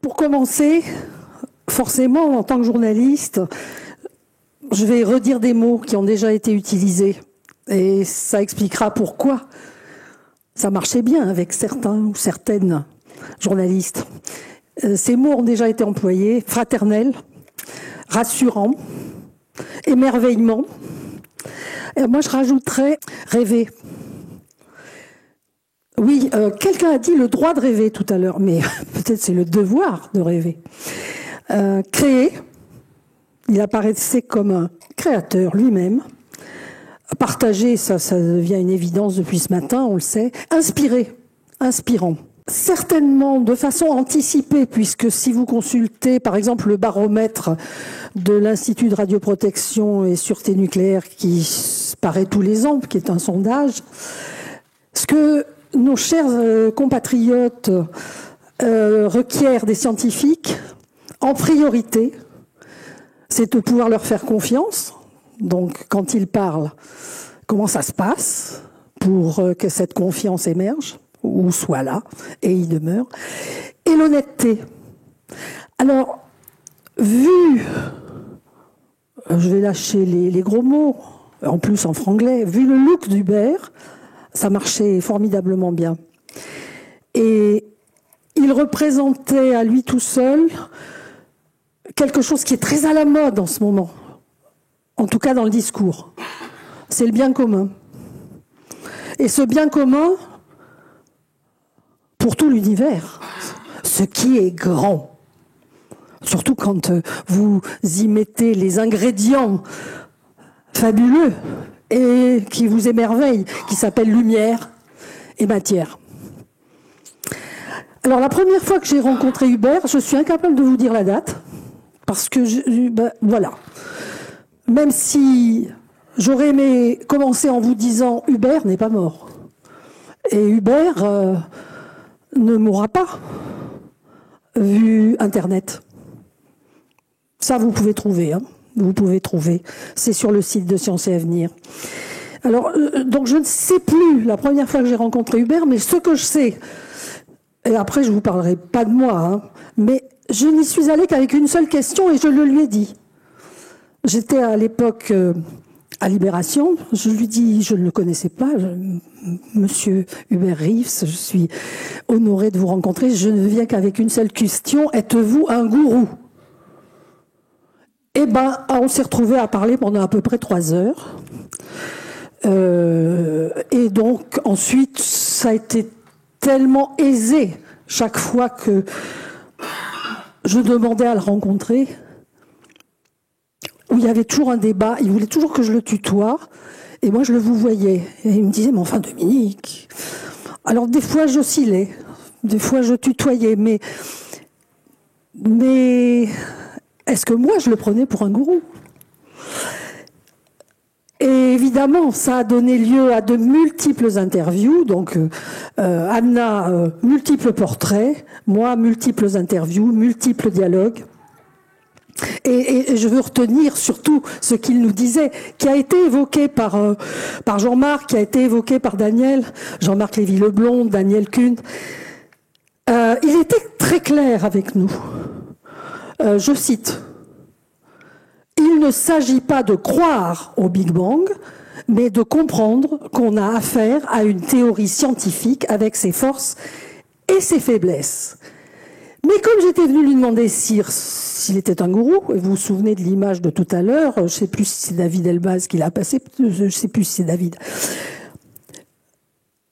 Pour commencer, forcément, en tant que journaliste, je vais redire des mots qui ont déjà été utilisés. Et ça expliquera pourquoi ça marchait bien avec certains ou certaines journalistes. Ces mots ont déjà été employés: fraternel, rassurant, émerveillement. Et moi, je rajouterais rêver. Oui, quelqu'un a dit le droit de rêver tout à l'heure, mais peut-être c'est le devoir de rêver. Créer, il apparaissait comme un créateur lui-même. Partager, ça devient une évidence depuis ce matin, on le sait. Inspirer, inspirant. Certainement de façon anticipée, puisque si vous consultez par exemple le baromètre de l'Institut de radioprotection et sûreté nucléaire qui paraît tous les ans, qui est un sondage, ce que nos chers compatriotes requièrent des scientifiques, en priorité, c'est de pouvoir leur faire confiance. Donc, quand ils parlent, comment ça se passe pour que cette confiance émerge ou soit là et y demeure. Et l'honnêteté. Alors, vu, je vais lâcher les gros mots, en plus en franglais, vu le look d'Hubert, ça marchait formidablement bien. Et il représentait à lui tout seul quelque chose qui est très à la mode en ce moment, en tout cas dans le discours. C'est le bien commun. Et ce bien commun, pour tout l'univers, ce qui est grand, surtout quand vous y mettez les ingrédients fabuleux et qui vous émerveillent, qui s'appellent lumière et matière. Alors la première fois que j'ai rencontré Hubert, je suis incapable de vous dire la date, parce que, voilà. Même si j'aurais aimé commencer en vous disant Hubert n'est pas mort. Et Hubert ne mourra pas, vu Internet. Ça, vous pouvez trouver. Hein. Vous pouvez trouver. C'est sur le site de Sciences et Avenir. Alors, donc je ne sais plus la première fois que j'ai rencontré Hubert, mais ce que je sais, et après je ne vous parlerai pas de moi, hein, mais je n'y suis allée qu'avec une seule question et je le lui ai dit. J'étais à l'époque à Libération, je lui dis, je ne le connaissais pas, Monsieur Hubert Reeves, je suis honorée de vous rencontrer, je ne viens qu'avec une seule question, êtes-vous un gourou? Eh ben, on s'est retrouvés à parler pendant à peu près 3 heures. Et donc, ensuite, ça a été tellement aisé chaque fois que je demandais à le rencontrer, où il y avait toujours un débat, il voulait toujours que je le tutoie, et moi je le vouvoyais. Et il me disait, mais enfin Dominique... Alors des fois j'oscillais, des fois je tutoyais, mais est-ce que moi je le prenais pour un gourou? Et évidemment, ça a donné lieu à de multiples interviews, donc Anna, multiples portraits, moi, multiples interviews, multiples dialogues. Et je veux retenir surtout ce qu'il nous disait, qui a été évoqué par Jean-Marc, qui a été évoqué par Daniel, Jean-Marc Lévy-Leblond, Daniel Kuhn. Il était très clair avec nous. Je cite: il ne s'agit pas de croire au Big Bang, mais de comprendre qu'on a affaire à une théorie scientifique avec ses forces et ses faiblesses. Mais comme j'étais venue lui demander s'il était un gourou, et vous vous souvenez de l'image de tout à l'heure, je ne sais plus si c'est David Elbaz qui l'a passé, je ne sais plus si c'est David.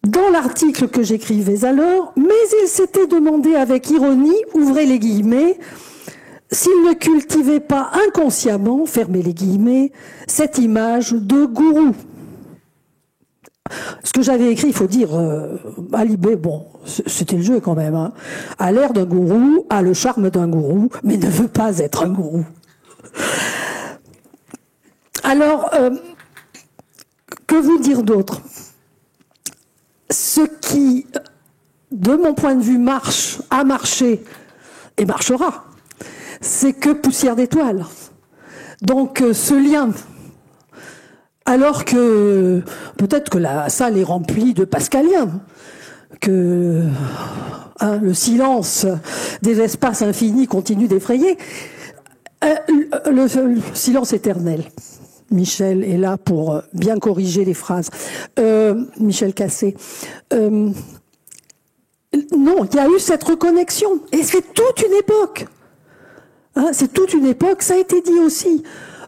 Dans l'article que j'écrivais alors, mais il s'était demandé avec ironie, ouvrez les guillemets, s'il ne cultivait pas inconsciemment, fermez les guillemets, cette image de gourou. Ce que j'avais écrit, il faut dire, Alibé, bon, c'était le jeu quand même, hein, a l'air d'un gourou, a le charme d'un gourou, mais ne veut pas être un gourou. Alors, que vous dire d'autre? Ce qui, de mon point de vue, marche, a marché et marchera, c'est que poussière d'étoiles. Donc, ce lien... Alors que peut-être que la salle est remplie de pascaliens, que hein, le silence des espaces infinis continue d'effrayer. Le silence éternel. Michel est là pour bien corriger les phrases. Michel Cassé. Non, il y a eu cette reconnexion. Et c'est toute une époque. Hein, c'est toute une époque. Ça a été dit aussi.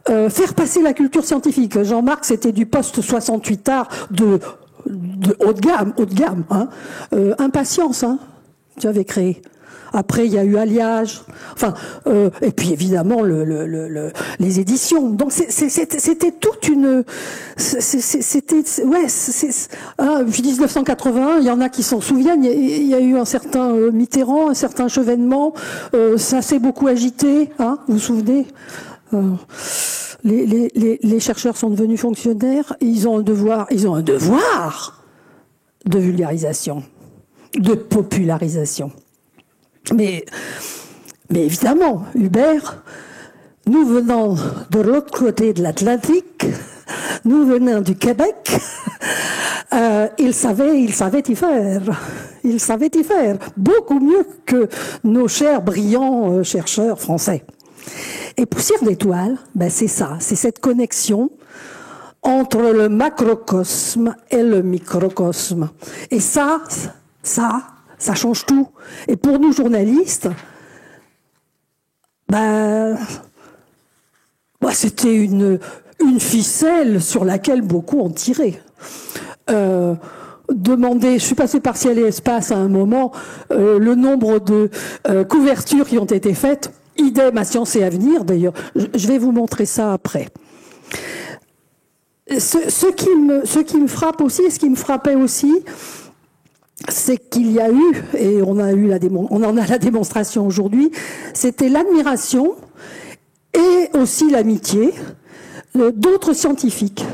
Faire passer la culture scientifique. Jean-Marc, c'était du post-68 art de haut de gamme. Hein. Impatience, hein, tu avais créé. Après, il y a eu Alliage, enfin, et puis évidemment les éditions. Donc c'était toute une, puis 1981, il y en a qui s'en souviennent. Il y a eu un certain Mitterrand, un certain Chevènement. Ça s'est beaucoup agité, hein, vous vous souvenez? Les chercheurs sont devenus fonctionnaires. Et ils ont un devoir de vulgarisation, de popularisation. Mais évidemment, Hubert, nous venons de l'autre côté de l'Atlantique, nous venons du Québec, il savait y faire. Il savait y faire beaucoup mieux que nos chers brillants chercheurs français. Et Poussière d'étoiles, ben c'est ça, c'est cette connexion entre le macrocosme et le microcosme. Et ça change tout. Et pour nous journalistes, c'était une ficelle sur laquelle beaucoup ont tiré. Je suis passée par Ciel et Espace à un moment, le nombre de couvertures qui ont été faites, idem à Science et Avenir d'ailleurs, je vais vous montrer ça après. Ce qui me frappe aussi, et ce qui me frappait aussi, c'est qu'il y a eu, et on en a la démonstration aujourd'hui, c'était l'admiration et aussi l'amitié d'autres scientifiques.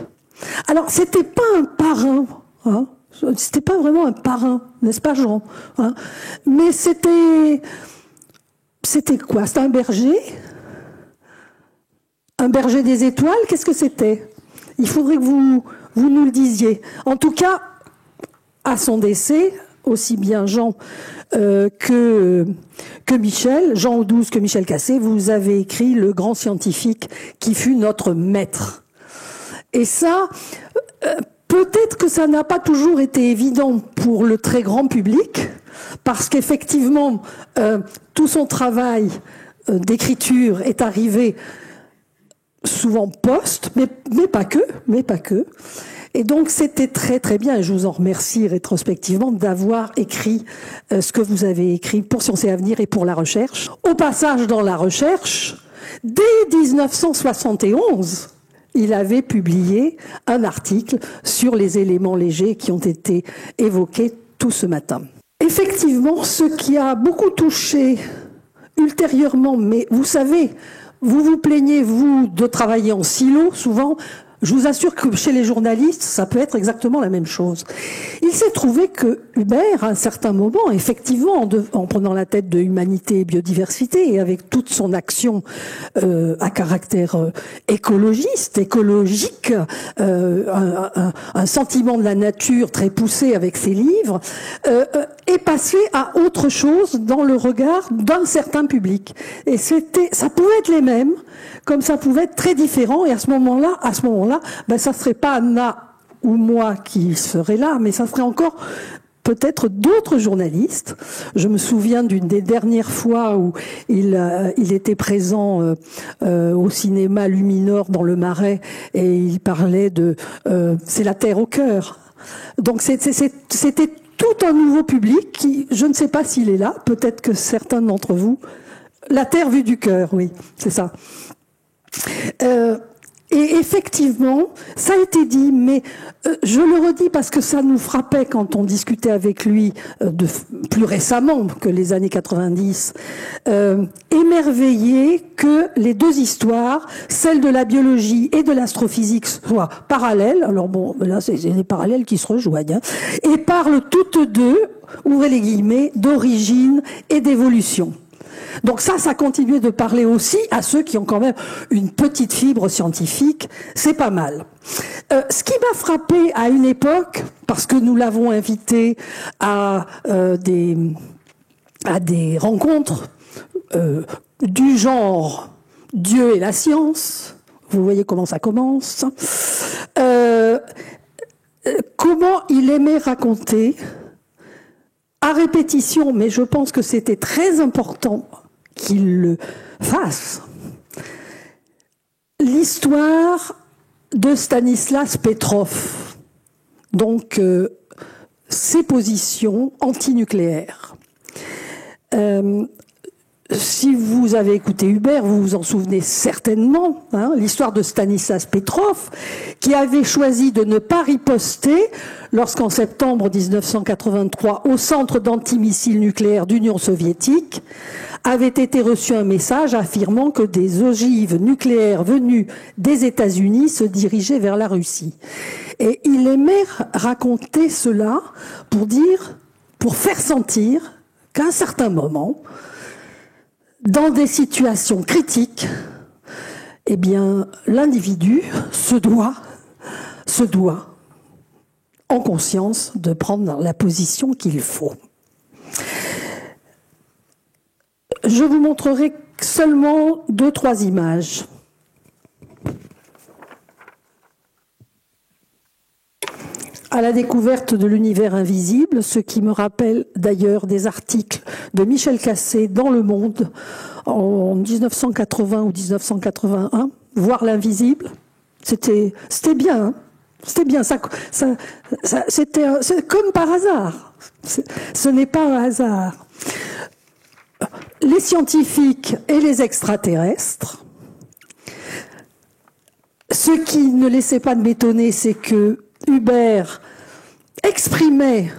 Alors, c'était pas un parrain, hein, c'était pas vraiment un parrain, n'est-ce pas, Jean, hein, mais c'était quoi? C'était un berger des étoiles? Qu'est-ce que c'était? Il faudrait que vous nous le disiez. En tout cas, à son décès, aussi bien Jean que Michel, Jean Audouze que Michel Cassé, vous avez écrit Le grand scientifique qui fut notre maître. Et ça, peut-être que ça n'a pas toujours été évident pour le très grand public, parce qu'effectivement, tout son travail d'écriture est arrivé souvent post, mais pas que. Et donc c'était très très bien, et je vous en remercie rétrospectivement d'avoir écrit ce que vous avez écrit pour Science et Avenir et pour la recherche. Au passage, dans la recherche, dès 1971, il avait publié un article sur les éléments légers qui ont été évoqués tout ce matin. Effectivement, ce qui a beaucoup touché ultérieurement, mais vous savez, vous vous plaignez, vous, de travailler en silo, souvent. Je vous assure que chez les journalistes, ça peut être exactement la même chose. Il s'est trouvé que Hubert, à un certain moment, effectivement, en prenant la tête de Humanité et Biodiversité, et avec toute son action à caractère écologique, un sentiment de la nature très poussé avec ses livres, est passé à autre chose dans le regard d'un certain public. Et ça pouvait être les mêmes, comme ça pouvait être très différent, et à ce moment-là, ça serait pas Anna ou moi qui serait là, mais ça serait encore peut-être d'autres journalistes. Je me souviens d'une des dernières fois où il était présent au cinéma Luminor dans le Marais, et il parlait de c'est la Terre au cœur. Donc c'était tout un nouveau public qui, je ne sais pas s'il est là, peut-être que certains d'entre vous, la Terre vue du cœur, oui, c'est ça. Et effectivement, ça a été dit, mais je le redis parce que ça nous frappait quand on discutait avec lui plus récemment que les années 90, émerveillé que les deux histoires, celle de la biologie et de l'astrophysique, soient parallèles. Alors bon, là, c'est des parallèles qui se rejoignent, hein, et parlent toutes deux, ouvrez les guillemets, d'origine et d'évolution. Donc ça continuait de parler aussi à ceux qui ont quand même une petite fibre scientifique, c'est pas mal. Ce qui m'a frappé à une époque, parce que nous l'avons invité à des à des rencontres du genre Dieu et la science. Vous voyez comment ça commence. Comment il aimait raconter à répétition, mais je pense que c'était très important qu'il le fasse, l'histoire de Stanislas Petrov, donc ses positions antinucléaires. Si vous avez écouté Hubert, vous vous en souvenez certainement, l'histoire de Stanislas Petrov, qui avait choisi de ne pas riposter lorsqu'en septembre 1983, au centre d'antimissiles nucléaires d'Union soviétique, avait été reçu un message affirmant que des ogives nucléaires venues des États-Unis se dirigeaient vers la Russie. Et il aimait raconter cela pour faire sentir qu'à un certain moment, dans des situations critiques, eh bien, l'individu se doit, en conscience, de prendre la position qu'il faut. Je vous montrerai seulement 2-3 images. À la découverte de l'univers invisible, ce qui me rappelle d'ailleurs des articles de Michel Cassé dans Le Monde en 1980 ou 1981, voir l'invisible, c'était bien, hein, c'était bien, c'est comme par hasard, ce n'est pas un hasard. Les scientifiques et les extraterrestres, ce qui ne laissait pas de m'étonner, c'est que Hubert exprimait,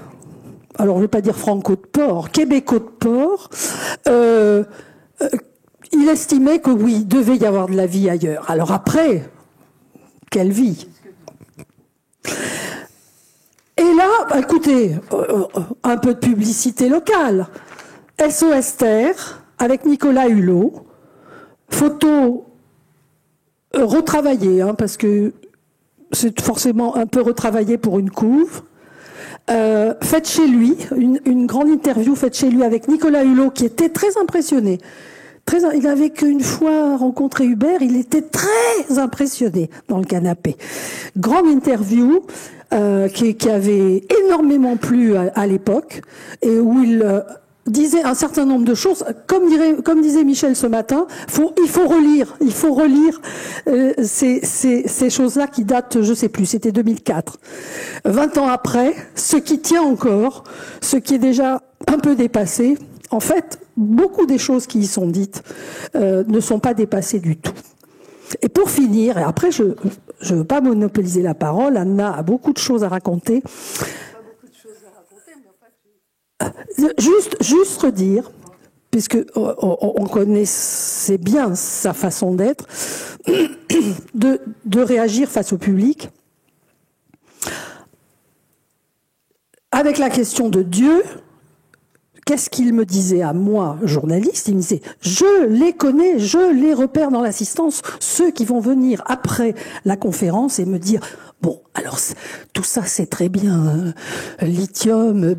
alors je ne vais pas dire franco de port, québécois de port, il estimait que oui, il devait y avoir de la vie ailleurs. Alors après, quelle vie? Et là, écoutez, un peu de publicité locale. SOS Terre, avec Nicolas Hulot, photo retravaillée, parce que c'est forcément un peu retravaillé pour une couve. Faite chez lui, une grande interview faite chez lui avec Nicolas Hulot, qui était très impressionné. Il n'avait qu'une fois rencontré Hubert, il était très impressionné dans le canapé. Grande interview qui avait énormément plu à l'époque, et où il disait un certain nombre de choses, comme disait Michel ce matin, il faut relire ces choses-là qui datent, je sais plus, c'était 2004. 20 ans après, ce qui tient encore, ce qui est déjà un peu dépassé, en fait, beaucoup des choses qui y sont dites ne sont pas dépassées du tout. Et pour finir, et après je ne veux pas monopoliser la parole, Anna a beaucoup de choses à raconter. Juste redire, puisque on connaissait bien sa façon d'être, de réagir face au public, avec la question de Dieu. Qu'est-ce qu'il me disait à moi, journaliste? Il me disait, je les connais, je les repère dans l'assistance, ceux qui vont venir après la conférence et me dire, bon, alors tout ça c'est très bien, lithium,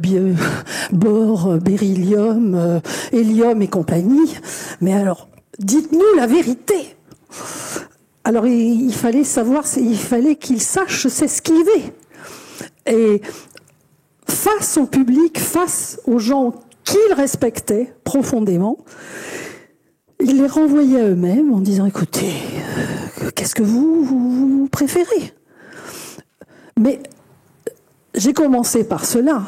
bore, beryllium, hélium et compagnie, mais alors, dites-nous la vérité. Alors il fallait savoir, il fallait qu'il sache s'esquiver. Et face au public, face aux gens qu'il respectait profondément, il les renvoyait à eux-mêmes en disant, écoutez, qu'est-ce que vous préférez? Mais j'ai commencé par cela.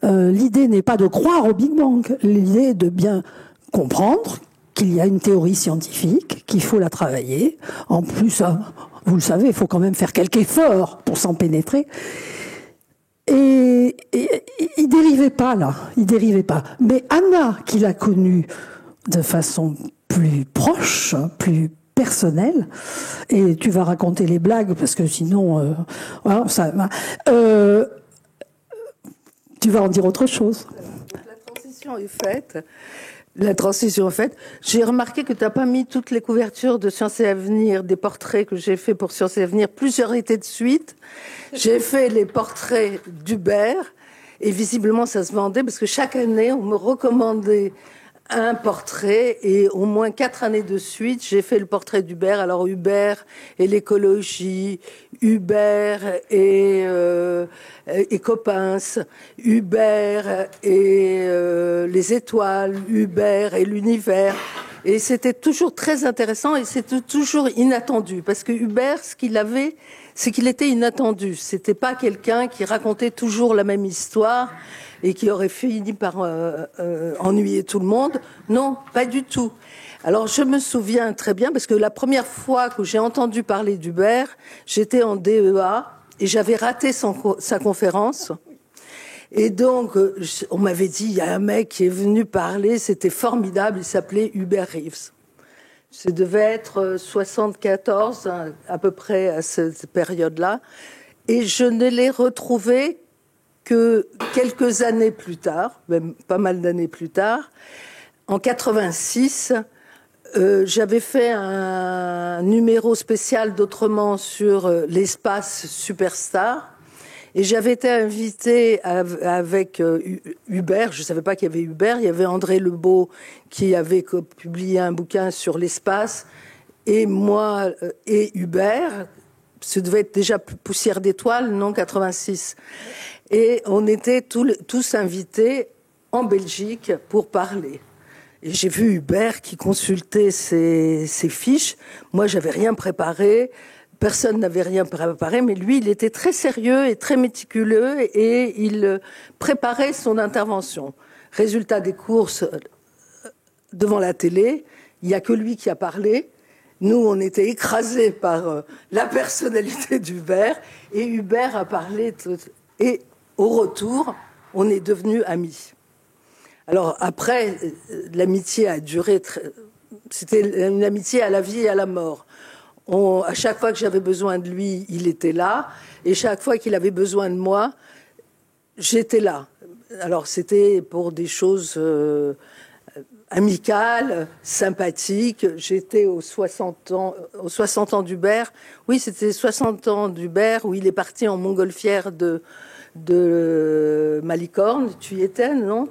L'idée n'est pas de croire au Big Bang, l'idée est de bien comprendre qu'il y a une théorie scientifique, qu'il faut la travailler. En plus, vous le savez, il faut quand même faire quelque effort pour s'en pénétrer. Et il dérivait pas là, il dérivait pas. Mais Anna, qui l'a connu de façon plus proche, plus personnelle, et tu vas raconter les blagues parce que sinon, voilà, tu vas en dire autre chose. La transition est faite. La transition est faite. J'ai remarqué que tu n'as pas mis toutes les couvertures de Sciences et Avenir, des portraits que j'ai fait pour Sciences et Avenir, plusieurs étés de suite. J'ai fait les portraits d'Hubert Et visiblement, ça se vendait parce que chaque année, on me recommandait un portrait et au moins 4 années de suite, j'ai fait le portrait d'Hubert. Alors Hubert et l'écologie, Hubert et Coppens, Hubert et les étoiles, Hubert et l'univers. Et c'était toujours très intéressant et c'était toujours inattendu parce que Hubert, ce qu'il avait, c'est qu'il était inattendu. C'était pas quelqu'un qui racontait toujours la même histoire et qui aurait fini par ennuyer tout le monde. Non, pas du tout. Alors je me souviens très bien parce que la première fois que j'ai entendu parler d'Hubert, j'étais en DEA et j'avais raté sa conférence. Et donc, on m'avait dit, il y a un mec qui est venu parler, c'était formidable, il s'appelait Hubert Reeves. Ça devait être 74, à peu près à cette période-là. Et je ne l'ai retrouvé que quelques années plus tard, même pas mal d'années plus tard. En 86, j'avais fait un numéro spécial d'Autrement sur l'espace superstar. Et j'avais été invitée avec Hubert, je ne savais pas qu'il y avait Hubert, il y avait André Lebeau qui avait publié un bouquin sur l'espace, et moi et Hubert, ça devait être déjà Poussière d'étoiles, non 86. Et on était tous invités en Belgique pour parler. Et j'ai vu Hubert qui consultait ses fiches, moi j'avais rien préparé. Personne n'avait rien préparé, mais lui, il était très sérieux et très méticuleux et il préparait son intervention. Résultat des courses devant la télé, il n'y a que lui qui a parlé. Nous, on était écrasés par la personnalité d'Hubert et Hubert a parlé. Et au retour, on est devenus amis. Alors après, l'amitié a duré. C'était une amitié à la vie et à la mort. À chaque fois que j'avais besoin de lui, il était là. Et chaque fois qu'il avait besoin de moi, j'étais là. Alors c'était pour des choses amicales, sympathiques. J'étais aux 60 ans d'Hubert. Oui, c'était 60 ans d'Hubert où il est parti en montgolfière de Malicorne. Tu y étais, non ?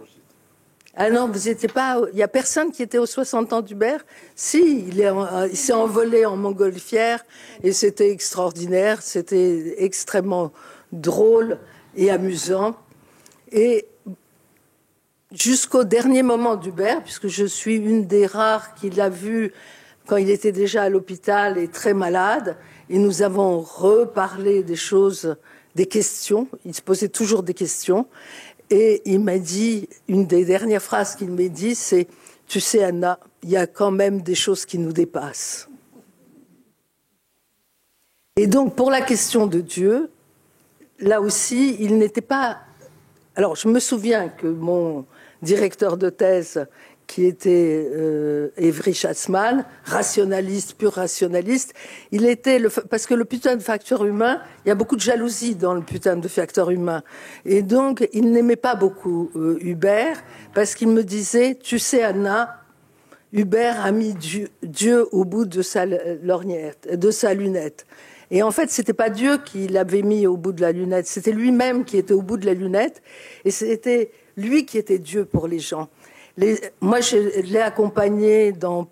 Ah non, vous étiez pas. Il y a personne qui était aux 60 ans d'Hubert. Si, il s'est envolé en montgolfière et c'était extraordinaire. C'était extrêmement drôle et amusant. Et jusqu'au dernier moment d'Hubert, puisque je suis une des rares qui l'a vu quand il était déjà à l'hôpital et très malade, et nous avons reparlé des choses, des questions. Il se posait toujours des questions. Et il m'a dit, une des dernières phrases qu'il m'a dit, c'est « Tu sais, Anna, il y a quand même des choses qui nous dépassent. » Et donc, pour la question de Dieu, là aussi, il n'était pas... Alors, je me souviens que mon directeur de thèse, qui était Évry Schatzman, rationaliste, pur rationaliste, il était parce que le putain de facteur humain, il y a beaucoup de jalousie dans le putain de facteur humain. Et donc, il n'aimait pas beaucoup Hubert, parce qu'il me disait, tu sais, Anna, Hubert a mis Dieu au bout de sa lorgnette, de sa lunette. Et en fait, c'était pas Dieu qui l'avait mis au bout de la lunette, c'était lui-même qui était au bout de la lunette, et c'était lui qui était Dieu pour les gens. Moi, je l'ai accompagné dans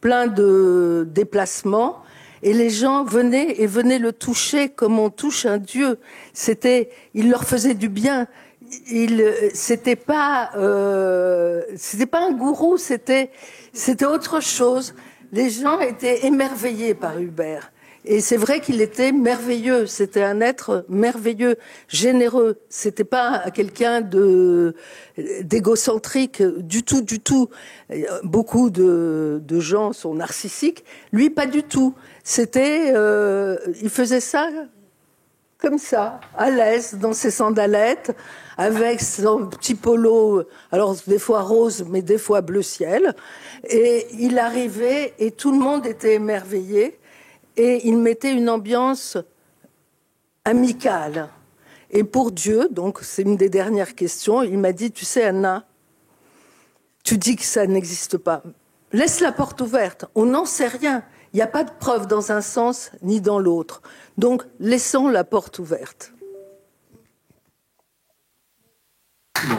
plein de déplacements et les gens venaient le toucher comme on touche un dieu. Il leur faisait du bien. C'était pas un gourou, c'était autre chose. Les gens étaient émerveillés par Hubert. Et c'est vrai qu'il était merveilleux. C'était un être merveilleux, généreux. C'était pas quelqu'un d'égocentrique du tout, du tout. Beaucoup de gens sont narcissiques. Lui, pas du tout. Il faisait ça comme ça, à l'aise, dans ses sandalettes, avec son petit polo, alors des fois rose, mais des fois bleu ciel. Et il arrivait et tout le monde était émerveillé. Et il mettait une ambiance amicale. Et pour Dieu, donc c'est une des dernières questions, il m'a dit, tu sais Anna, tu dis que ça n'existe pas. Laisse la porte ouverte, on n'en sait rien. Il n'y a pas de preuve dans un sens ni dans l'autre. Donc laissons la porte ouverte. Bon.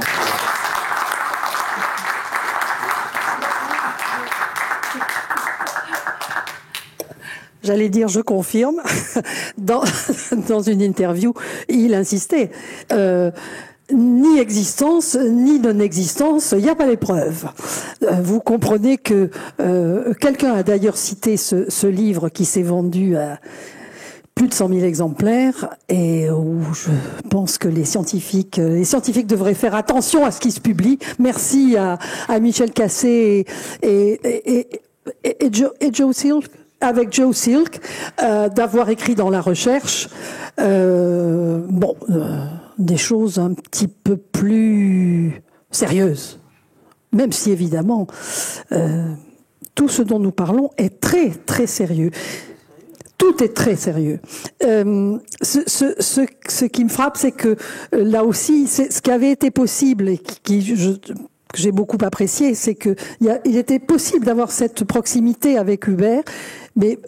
J'allais dire, je confirme. Dans une interview, il insistait. Ni existence, ni non-existence, il n'y a pas les preuves. Vous comprenez que quelqu'un a d'ailleurs cité ce livre qui s'est vendu à plus de 100 000 exemplaires et où je pense que les scientifiques devraient faire attention à ce qui se publie. Merci à Michel Cassé et Joe Silk, avec Joe Silk, d'avoir écrit dans La Recherche des choses un petit peu plus sérieuses. Même si évidemment tout ce dont nous parlons est très très sérieux. Tout est très sérieux. Ce qui me frappe, c'est que là aussi, ce qui avait été possible et que j'ai beaucoup apprécié, c'est que il était possible d'avoir cette proximité avec Hubert, mais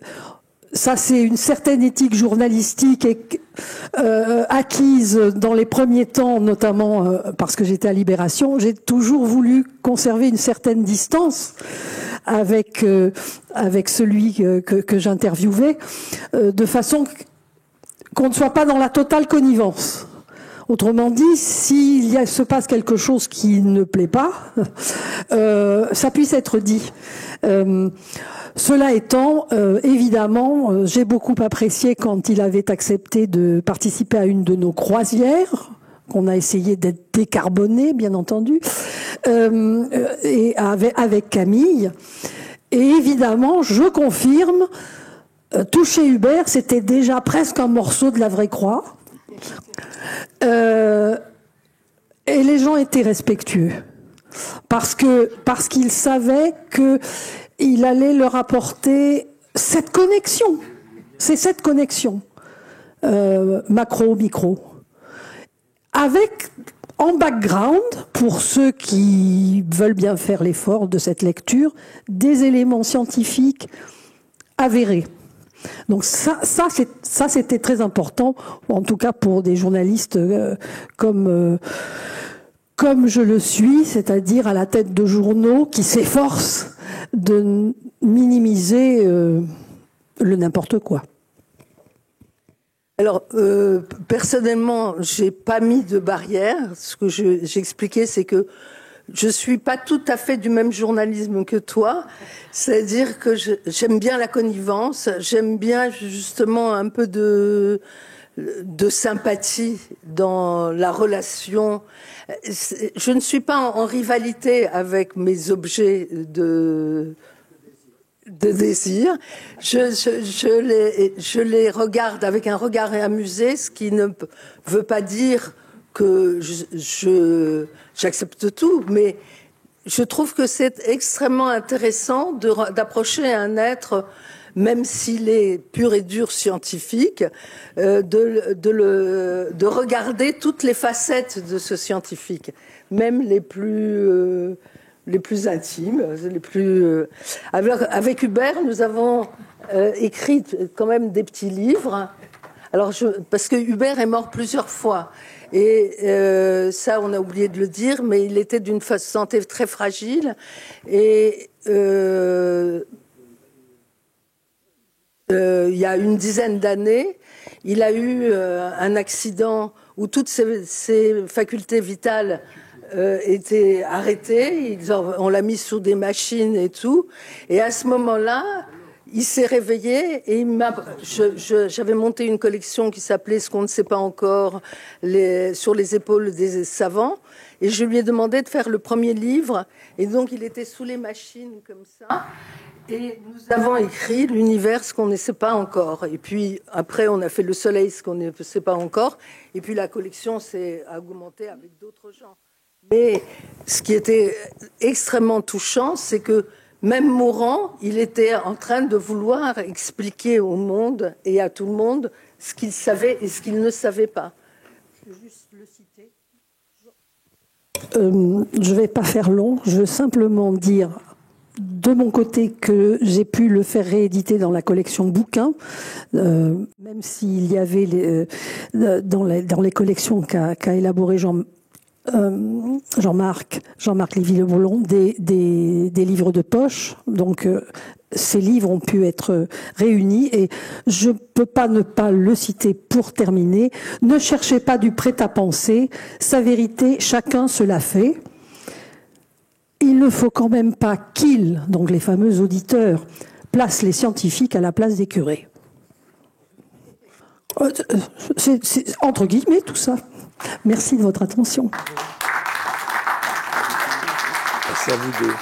ça, c'est une certaine éthique journalistique acquise dans les premiers temps, notamment parce que j'étais à Libération. J'ai toujours voulu conserver une certaine distance avec celui que j'interviewais, de façon qu'on ne soit pas dans la totale connivence. Autrement dit, s'il se passe quelque chose qui ne plaît pas, ça puisse être dit. Cela étant, évidemment, j'ai beaucoup apprécié quand il avait accepté de participer à une de nos croisières, qu'on a essayé d'être décarboné, bien entendu, et avec Camille. Et évidemment, je confirme, toucher Hubert, c'était déjà presque un morceau de la vraie croix. Et les gens étaient respectueux. Parce qu'ils savaient qu'il allait leur apporter cette connexion. C'est cette connexion. Macro-micro. Avec, en background, pour ceux qui veulent bien faire l'effort de cette lecture, des éléments scientifiques avérés. Donc ça c'était très important, en tout cas pour des journalistes comme je le suis, c'est-à-dire à la tête de journaux qui s'efforcent de minimiser le n'importe quoi. Alors, personnellement, j'ai pas mis de barrière. Ce que j'expliquais, c'est que je suis pas tout à fait du même journalisme que toi. C'est-à-dire que j'aime bien la connivence, j'aime bien justement un peu de sympathie dans la relation. Je ne suis pas en rivalité avec mes objets de désir. Je les regarde avec un regard amusé, ce qui ne veut pas dire que j'accepte tout, mais je trouve que c'est extrêmement intéressant d'approcher un être, même s'il est pur et dur scientifique, de regarder toutes les facettes de ce scientifique, même les plus intimes, les plus. Avec Hubert, nous avons écrit quand même des petits livres. Alors, parce que Hubert est mort plusieurs fois. Et ça, on a oublié de le dire, mais il était d'une santé très fragile. Et il y a une dizaine d'années, il a eu un accident où toutes ses facultés vitales étaient arrêtées. On l'a mis sur des machines et tout. Et à ce moment-là, il s'est réveillé et j'avais monté une collection qui s'appelait Ce qu'on ne sait pas encore, sur les épaules des savants. Et je lui ai demandé de faire le premier livre. Et donc, il était sous les machines comme ça. Et nous avons écrit l'univers, ce qu'on ne sait pas encore. Et puis, après, on a fait le soleil, ce qu'on ne sait pas encore. Et puis, la collection s'est augmentée avec d'autres gens. Mais ce qui était extrêmement touchant, c'est que même mourant, il était en train de vouloir expliquer au monde et à tout le monde ce qu'il savait et ce qu'il ne savait pas. Je vais juste le citer. Je ne vais pas faire long, je veux simplement dire de mon côté que j'ai pu le faire rééditer dans la collection bouquins, même s'il y avait dans les collections qu'a élaboré Jean Jean-Marc Lévy-Le-Boulon, des livres de poche. Donc, ces livres ont pu être réunis et je peux pas ne pas le citer pour terminer. Ne cherchez pas du prêt-à-penser. Sa vérité, chacun se l'a fait. Il ne faut quand même pas qu'ils, donc les fameux auditeurs, placent les scientifiques à la place des curés. C'est entre guillemets tout ça. Merci de votre attention. Merci à vous deux.